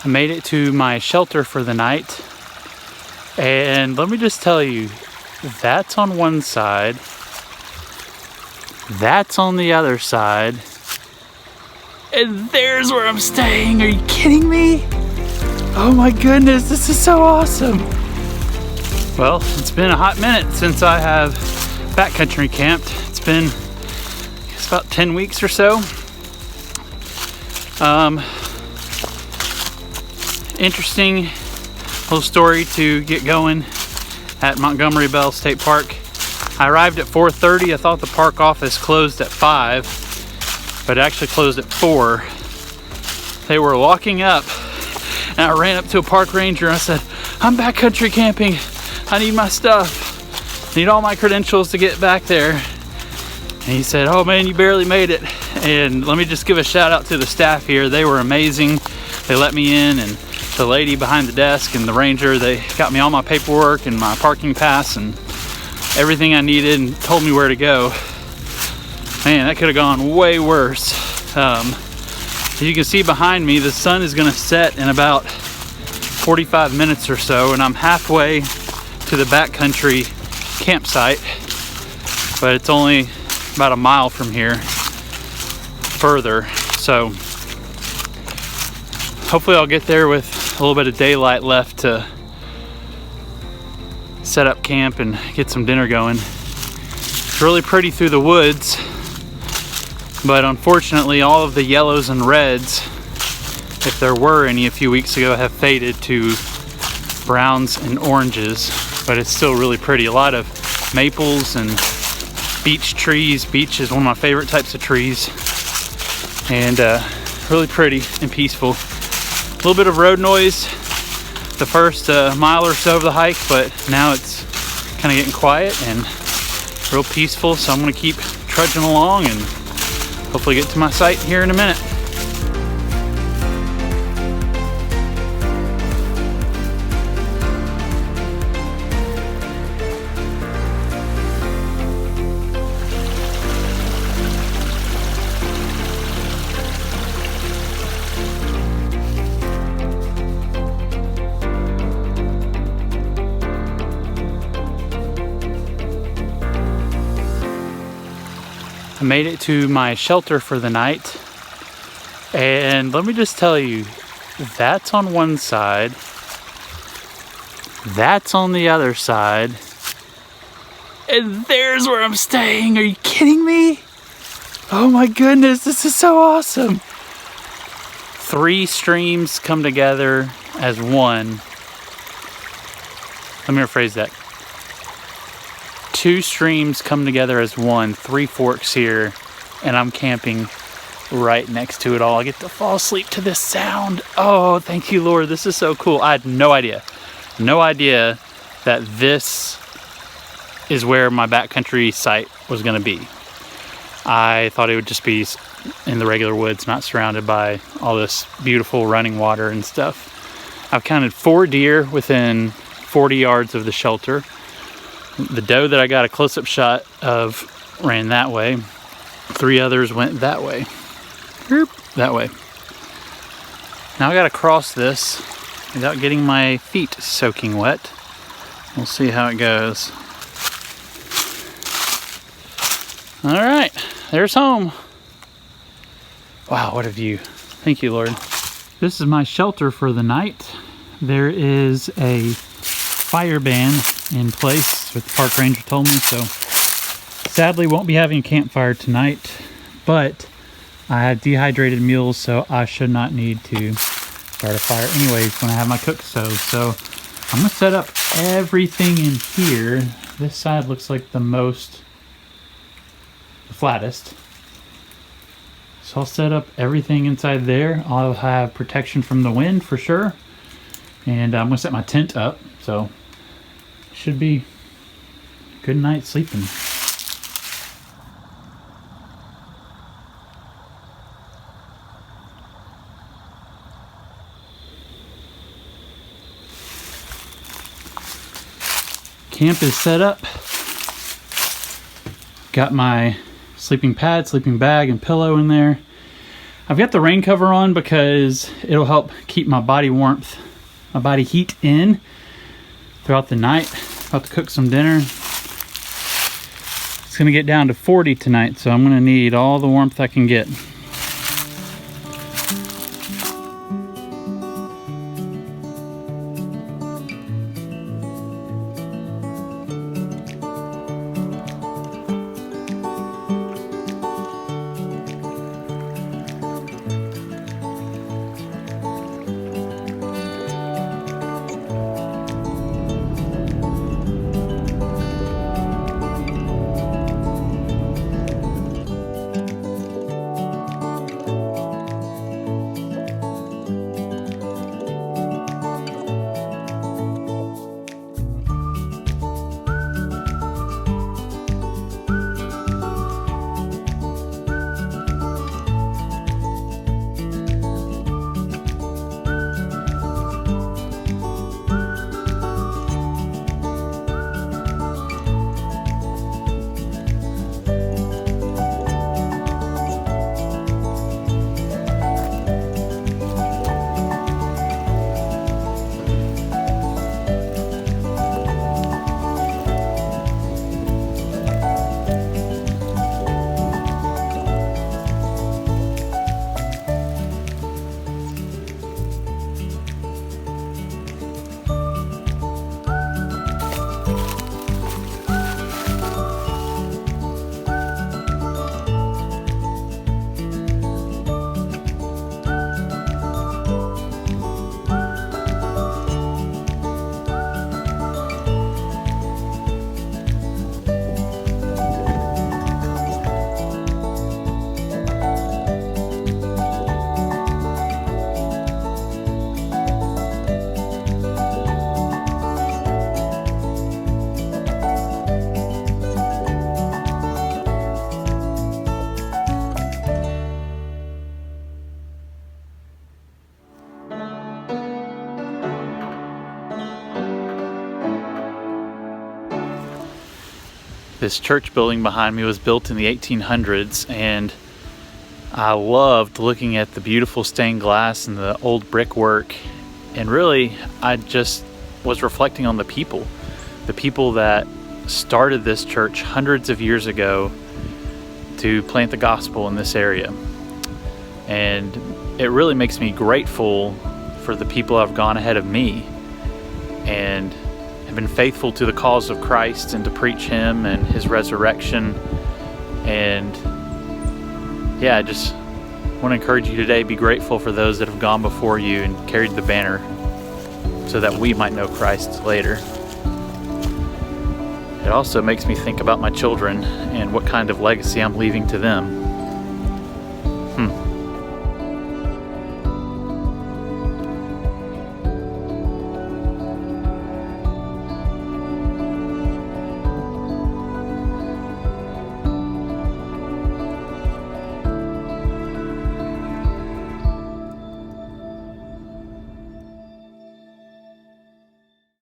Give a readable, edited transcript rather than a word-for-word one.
I made it to my shelter for the night, and let me just tell you, that's on one side, that's on the other side, and there's where I'm staying. Are you kidding me? Oh my goodness, this is so awesome. Well, it's been a hot minute since I have backcountry camped. It's been, I guess, about 10 weeks or so. Interesting little story to get going at Montgomery Bell State Park. I arrived at 4:30. I thought the park office closed at 5, but it actually closed at 4. They were locking up, and I ran up to a park ranger and I said, "I'm backcountry camping. I need my stuff. I need all my credentials to get back there." And he said, "Oh man, you barely made it." And let me just give a shout out to the staff here. They were amazing. They let me in, and the lady behind the desk and the ranger, they got me all my paperwork and my parking pass and everything I needed and told me where to go. Man, that could have gone way worse. As you can see behind me, the sun is gonna set in about 45 minutes or so, and I'm halfway to the backcountry campsite, but it's only about a mile from here further. So hopefully I'll get there with a little bit of daylight left to set up camp and get some dinner going. It's really pretty through the woods, but unfortunately all of the yellows and reds, if there were any a few weeks ago, have faded to browns and oranges, but it's still really pretty. A lot of maples and beech trees. Beech is one of my favorite types of trees, and really pretty and peaceful. A little bit of road noise the first mile or so of the hike, but now it's kind of getting quiet and real peaceful, so I'm going to keep trudging along and hopefully get to my site here in a minute. I made it to my shelter for the night, and let me just tell you, that's on one side, that's on the other side, and there's where I'm staying. Are you kidding me? Oh my goodness, this is so awesome. 3 streams come together as one. Let me rephrase that. 2 streams come together as one, 3 forks here, and I'm camping right next to it all. I get to fall asleep to this sound. Oh, thank you, Lord. This is so cool. I had no idea that this is where my backcountry site was going to be. I thought it would just be in the regular woods, not surrounded by all this beautiful running water and stuff. I've counted 4 deer within 40 yards of the shelter. The doe that I got a close-up shot of ran that way. 3 others went that way. That way. Now I gotta cross this without getting my feet soaking wet. We'll see how it goes. All right, there's home. Wow, what a view. Thank you, Lord. This is my shelter for the night. There is a fire ban in place, what the park ranger told me, so sadly won't be having a campfire tonight, but I have dehydrated mules, so I should not need to start a fire anyways when I have my cook stove. So I'm gonna set up everything in here. This side looks like the flattest, so I'll set up everything inside there. I'll have protection from the wind for sure, and I'm gonna set my tent up, so should be a good night sleeping. Camp is set up. Got my sleeping pad, sleeping bag, and pillow in there. I've got the rain cover on because it'll help keep my body warmth, my body heat in throughout the night. About to cook some dinner. It's gonna get down to 40 tonight, so I'm gonna need all the warmth I can get. This church building behind me was built in the 1800s, and I loved looking at the beautiful stained glass and the old brickwork. And really, I just was reflecting on the people that started this church hundreds of years ago to plant the gospel in this area. And it really makes me grateful for the people that have gone ahead of me and have been faithful to the cause of Christ and to preach Him and His resurrection. And yeah, I just want to encourage you today, be grateful for those that have gone before you and carried the banner so that we might know Christ later. It also makes me think about my children and what kind of legacy I'm leaving to them.